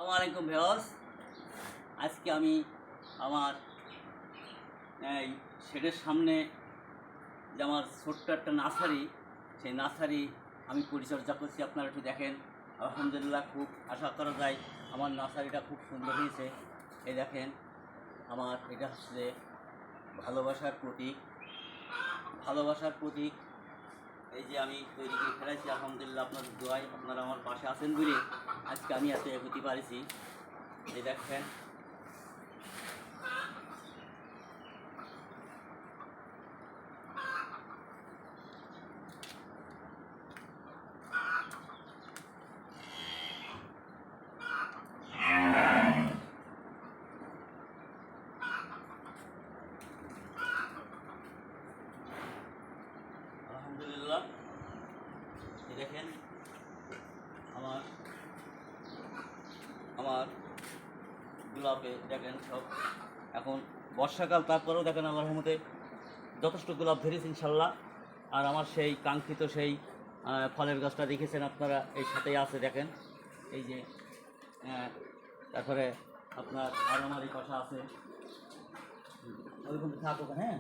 আসসালামু আলাইকুম ভিউয়ার্স। আজকে আমি আমার এই শেডের সামনে যে আমার ছোট্ট একটা নার্সারি, সেই নার্সারি আমি পরিচর্যা করছি। আপনারা একটু দেখেন। আলহামদুলিল্লাহ, খুব আশা করা যায় আমার নার্সারিটা খুব সুন্দর হয়েছে। এই দেখেন, আমার এটা হচ্ছে ভালোবাসার প্রতীক। ভালোবাসার প্রতীক এই যে আমি তৈরি করে ফেলেছি। আলহামদুলিল্লাহ, আপনার দোয়ায় আপনারা আমার পাশে আছেন বলে আজকে আমি এত এগোতে পারছি। এই দেখেন, আলহামদুলিল্লাহ। এই দেখেন, আমার আমার গোলাপে দেখেন সব এখন বর্ষাকাল, তারপরেও দেখেন আমার রহমতে যথেষ্ট গোলাপ ধরেছে ইনশাল্লাহ। আর আমার সেই কাঙ্ক্ষিত সেই ফলের গাছটা দেখেছেন আপনারা, এই সাথেই আছে দেখেন। এই যে তারপরে আপনার আর আমার এই পাশে আছে, ওইরকম থাকুক। হ্যাঁ।